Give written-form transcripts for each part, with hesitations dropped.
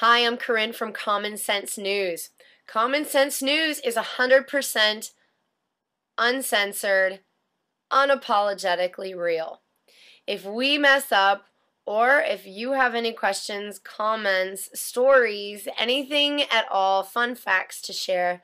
Hi, I'm Corine from Common Sense News. Common Sense News is 100% uncensored, unapologetically real. If we mess up, or if you have any questions, comments, stories, anything at all, fun facts to share,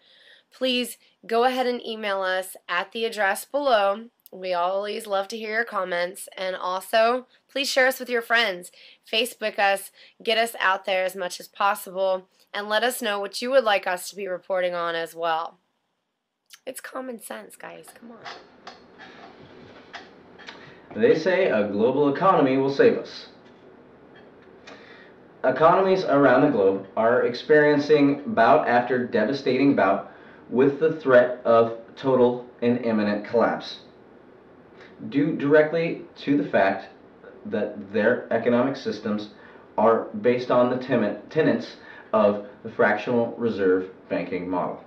please go ahead and email us at the address below. We always love to hear your comments, and also please share us with your friends. Facebook us, get us out there as much as possible, and let us know what you would like us to be reporting on as well. It's common sense, guys. Come on. They say a global economy will save us. Economies around the globe are experiencing bout after devastating bout with the threat of total and imminent collapse, due directly to the fact that their economic systems are based on the tenets of the fractional reserve banking model.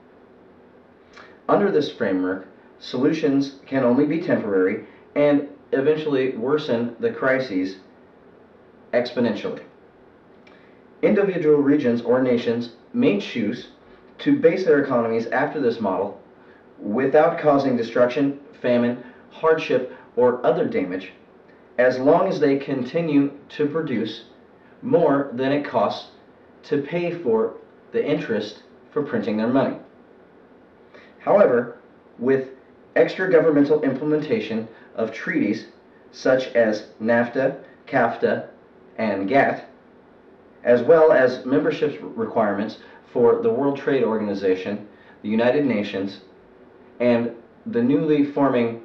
Under this framework, solutions can only be temporary and eventually worsen the crises exponentially. Individual regions or nations may choose to base their economies after this model without causing destruction, famine, hardship, or other damage, as long as they continue to produce more than it costs to pay for the interest for printing their money. However, with extra governmental implementation of treaties such as NAFTA, CAFTA, and GATT, as well as membership requirements for the World Trade Organization, the United Nations, and the newly forming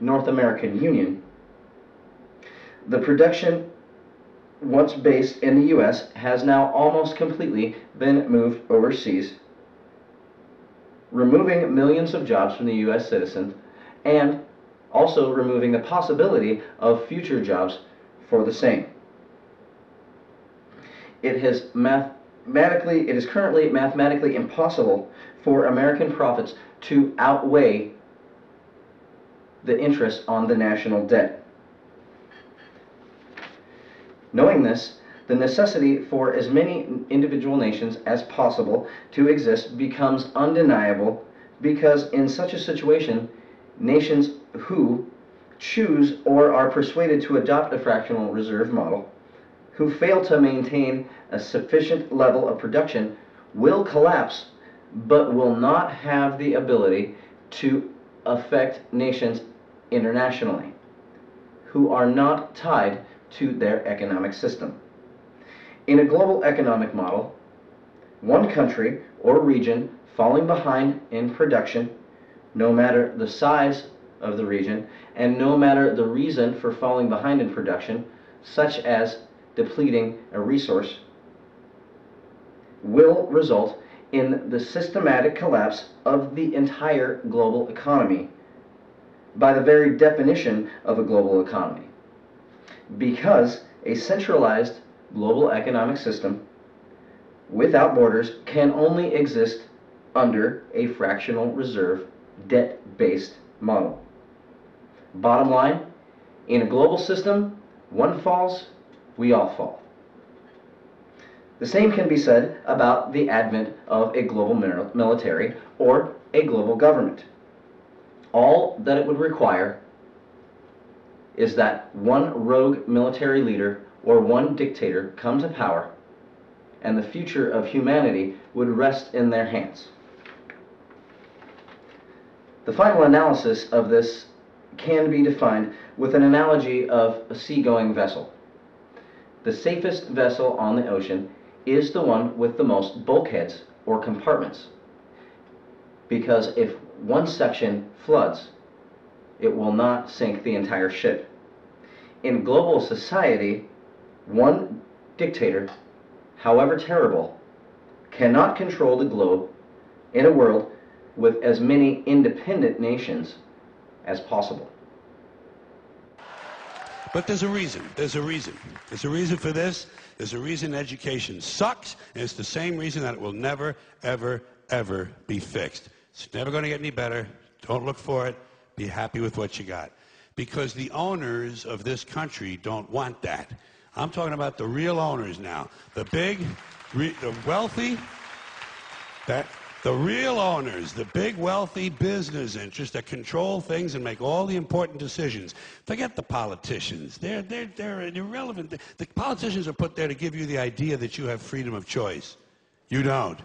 North American Union, the production, once based in the U.S., has now almost completely been moved overseas, removing millions of jobs from the U.S. citizens and also removing the possibility of future jobs for the same. It is currently mathematically impossible for American profits to outweigh the interest on the national debt. Knowing this, the necessity for as many individual nations as possible to exist becomes undeniable, because in such a situation, nations who choose or are persuaded to adopt a fractional reserve model, who fail to maintain a sufficient level of production, will collapse, but will not have the ability to affect nations internationally who are not tied to their economic system. In a global economic model, one country or region falling behind in production, no matter the size of the region and no matter the reason for falling behind in production, such as depleting a resource, will result in the systematic collapse of the entire global economy by the very definition of a global economy, because a centralized global economic system without borders can only exist under a fractional reserve debt-based model. Bottom line, in a global system, one falls, we all fall. The same can be said about the advent of a global military or a global government. All that it would require is that one rogue military leader or one dictator come to power, and the future of humanity would rest in their hands. The final analysis of this can be defined with an analogy of a seagoing vessel. The safest vessel on the ocean is the one with the most bulkheads or compartments, because if one section floods, it will not sink the entire ship. In global society, one dictator, however terrible, cannot control the globe in a world with as many independent nations as possible. But there's a reason. There's a reason. There's a reason for this. There's a reason education sucks, and it's the same reason that it will never, ever, ever be fixed. It's never going to get any better. Don't look for it. Be happy with what you got. Because the owners of this country don't want that. I'm talking about the real owners now. The big The wealthy, that the real owners, the big wealthy business interests that control things and make all the important decisions. Forget the politicians. They're irrelevant. The politicians are put there to give you the idea that you have freedom of choice. You don't.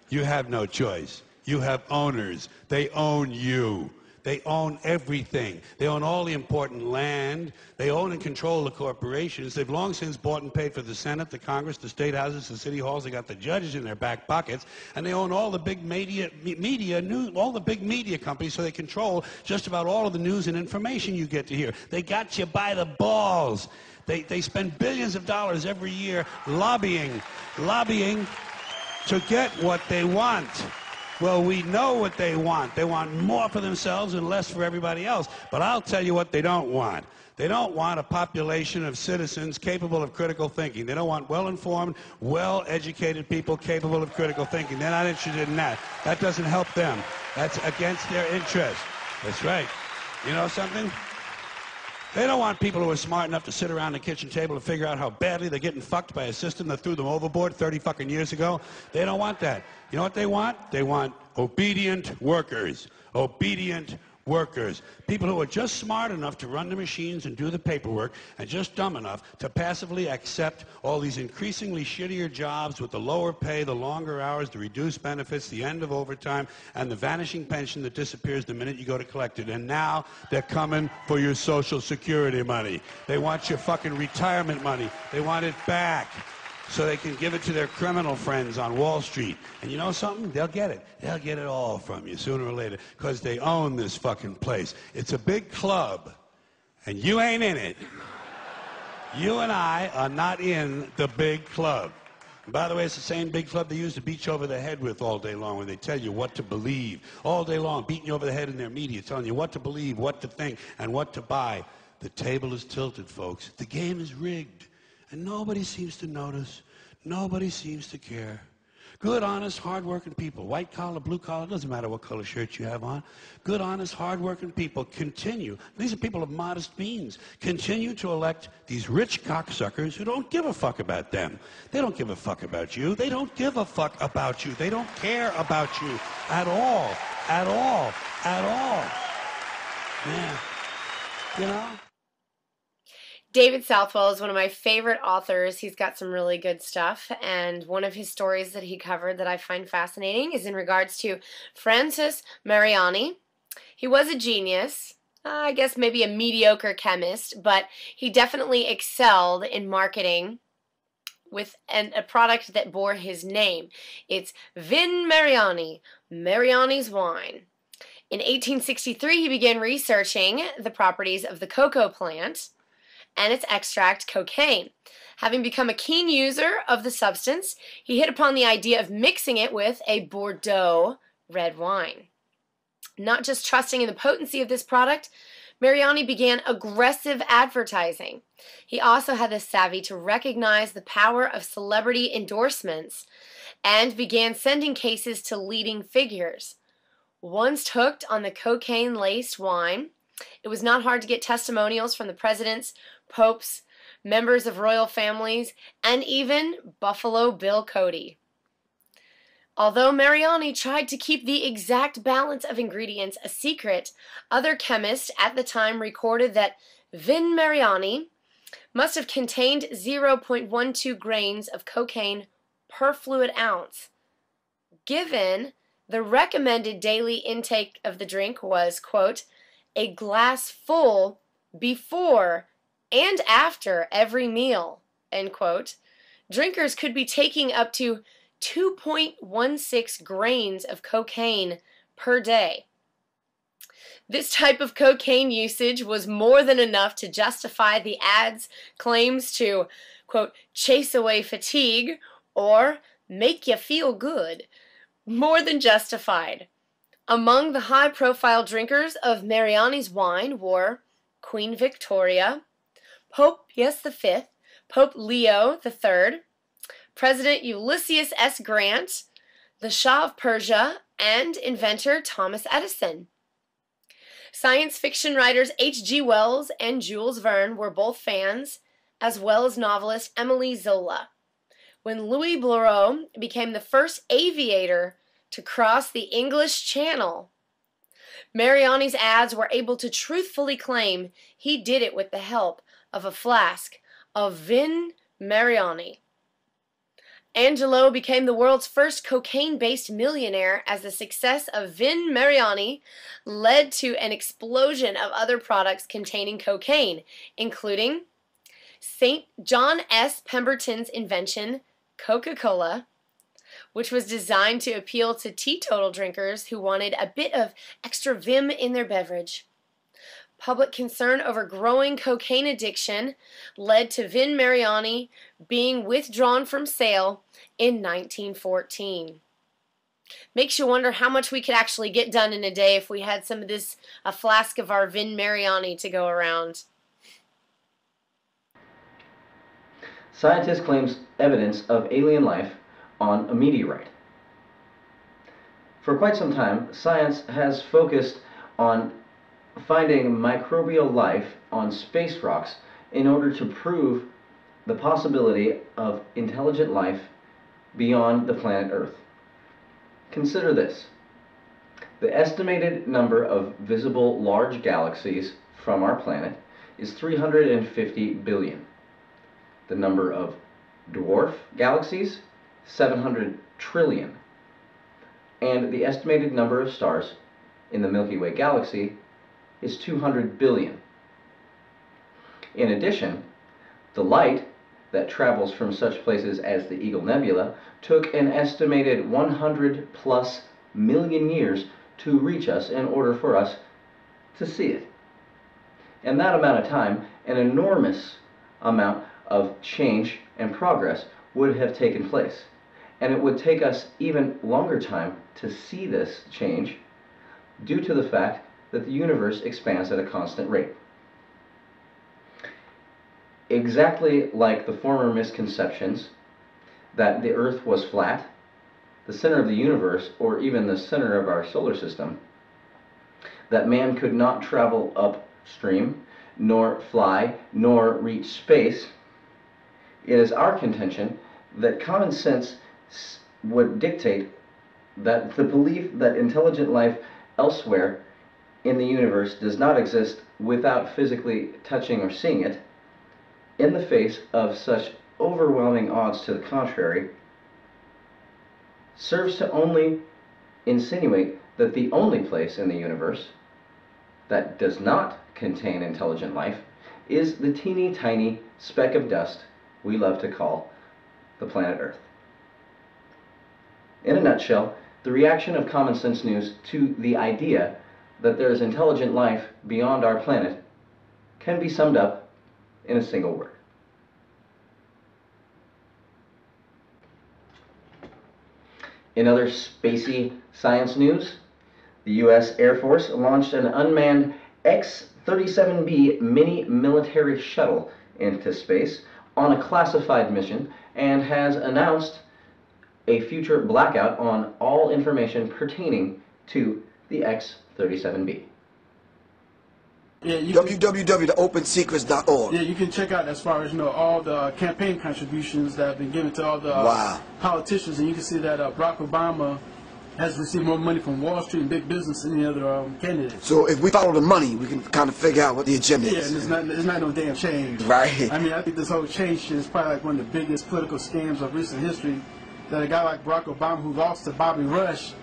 You have no choice. You have owners. They own you. They own everything. They own all the important land. They own and control the corporations. They've long since bought and paid for the Senate, the Congress, the state houses, the city halls. They got the judges in their back pockets, and they own all the big all the big media companies. So they control just about all of the news and information you get to hear. They got you by the balls. They spend billions of dollars every year lobbying to get what they want. Well, we know what they want. They want more for themselves and less for everybody else. But I'll tell you what they don't want. They don't want a population of citizens capable of critical thinking. They don't want well-informed, well-educated people capable of critical thinking. They're not interested in that. That doesn't help them. That's against their interest. That's right. You know something? They don't want people who are smart enough to sit around the kitchen table and figure out how badly they're getting fucked by a system that threw them overboard 30 fucking years ago. They don't want that. You know what they want? They want obedient workers. Obedient workers. People who are just smart enough to run the machines and do the paperwork and just dumb enough to passively accept all these increasingly shittier jobs with the lower pay, the longer hours, the reduced benefits, the end of overtime, and the vanishing pension that disappears the minute you go to collect it. And now they're coming for your Social Security money. They want your fucking retirement money. They want it back so they can give it to their criminal friends on Wall Street. And you know something? They'll get it. They'll get it all from you sooner or later because they own this fucking place. It's a big club, and you ain't in it. You and I are not in the big club. And by the way, it's the same big club they use to beat you over the head with all day long when they tell you what to believe. All day long, beating you over the head in their media, telling you what to believe, what to think, and what to buy. The table is tilted, folks. The game is rigged. And nobody seems to notice. Nobody seems to care. Good, honest, hard-working people, white collar, blue collar, doesn't matter what color shirt you have on. Good, honest, hard-working people continue. These are people of modest means. Continue to elect these rich cocksuckers who don't give a fuck about them. They don't give a fuck about you. They don't give a fuck about you. They don't care about you at all. At all. At all. Yeah. You know? David Southwell is one of my favorite authors. He's got some really good stuff, and one of his stories that he covered that I find fascinating is in regards to Francis Mariani. He was a genius, I guess maybe a mediocre chemist, but he definitely excelled in marketing with a product that bore his name. It's Vin Mariani, Mariani's wine. In 1863, he began researching the properties of the cocoa plant and its extract, cocaine. Having become a keen user of the substance, he hit upon the idea of mixing it with a Bordeaux red wine. Not just trusting in the potency of this product, Mariani began aggressive advertising. He also had the savvy to recognize the power of celebrity endorsements and began sending cases to leading figures. Once hooked on the cocaine-laced wine, it was not hard to get testimonials from the presidents, popes, members of royal families, and even Buffalo Bill Cody. Although Mariani tried to keep the exact balance of ingredients a secret, other chemists at the time recorded that Vin Mariani must have contained 0.12 grains of cocaine per fluid ounce. Given the recommended daily intake of the drink was, quote, a glass full before and after every meal, end quote, drinkers could be taking up to 2.16 grains of cocaine per day. This type of cocaine usage was more than enough to justify the ad's claims to, quote, chase away fatigue or make you feel good. More than justified. Among the high-profile drinkers of Mariani's wine were Queen Victoria, Pope Pius V, Pope Leo III, President Ulysses S. Grant, the Shah of Persia, and inventor Thomas Edison. Science fiction writers H.G. Wells and Jules Verne were both fans, as well as novelist Emily Zola. when Louis Blériot became the first aviator to cross the English Channel. Mariani's ads were able to truthfully claim he did it with the help of a flask of Vin Mariani. Angelo became the world's first cocaine-based millionaire as the success of Vin Mariani led to an explosion of other products containing cocaine, including St. John S. Pemberton's invention, Coca-Cola, which was designed to appeal to teetotal drinkers who wanted a bit of extra vim in their beverage. Public concern over growing cocaine addiction led to Vin Mariani being withdrawn from sale in 1914. Makes you wonder how much we could actually get done in a day if we had some of this, a flask of our Vin Mariani to go around. Scientists claim evidence of alien life on a meteorite. For quite some time, science has focused on finding microbial life on space rocks in order to prove the possibility of intelligent life beyond the planet Earth. Consider this. The estimated number of visible large galaxies from our planet is 350 billion. The number of dwarf galaxies, 700 trillion. And the estimated number of stars in the Milky Way galaxy is 200 billion. In addition, the light that travels from such places as the Eagle Nebula took an estimated 100 plus million years to reach us in order for us to see it. In that amount of time, an enormous amount of change and progress would have taken place. And it would take us even longer time to see this change due to the fact that the universe expands at a constant rate. Exactly like the former misconceptions that the Earth was flat, the center of the universe, or even the center of our solar system, that man could not travel upstream, nor fly, nor reach space, it is our contention that common sense would dictate that the belief that intelligent life elsewhere in the universe does not exist without physically touching or seeing it, in the face of such overwhelming odds to the contrary, serves to only insinuate that the only place in the universe that does not contain intelligent life is the teeny tiny speck of dust we love to call the planet Earth. In a nutshell, the reaction of Common Sense News to the idea that there is intelligent life beyond our planet can be summed up in a single word. In other spacey science news, the U.S. Air Force launched an unmanned X-37B mini military shuttle into space on a classified mission and has announced a future blackout on all information pertaining to the X-37B. Yeah, www.opensecrets.org. Yeah, you can check out as far as all the campaign contributions that have been given to all the politicians, and you can see that Barack Obama has received more money from Wall Street and big business than any other candidate. So if we follow the money, we can kind of figure out what the agenda is. Yeah, and it's not no damn change. Right. I mean, I think this whole change shit is probably like one of the biggest political scams of recent history. That a guy like Barack Obama, who lost to Bobby Rush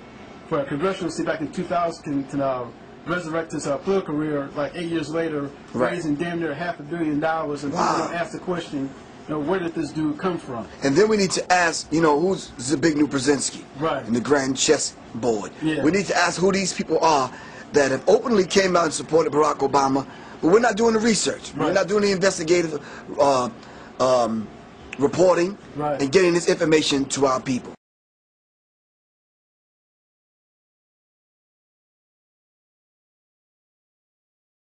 for a congressional seat back in 2000, can resurrect his political career like 8 years later, raising damn near $500 million, and people don't ask the question, where did this dude come from? And then we need to ask, who's Zbigniew Brzezinski? Right. In the grand chess board. Yeah. We need to ask who these people are that have openly came out and supported Barack Obama, but we're not doing the research. Right. We're not doing the investigative reporting and getting this information to our people.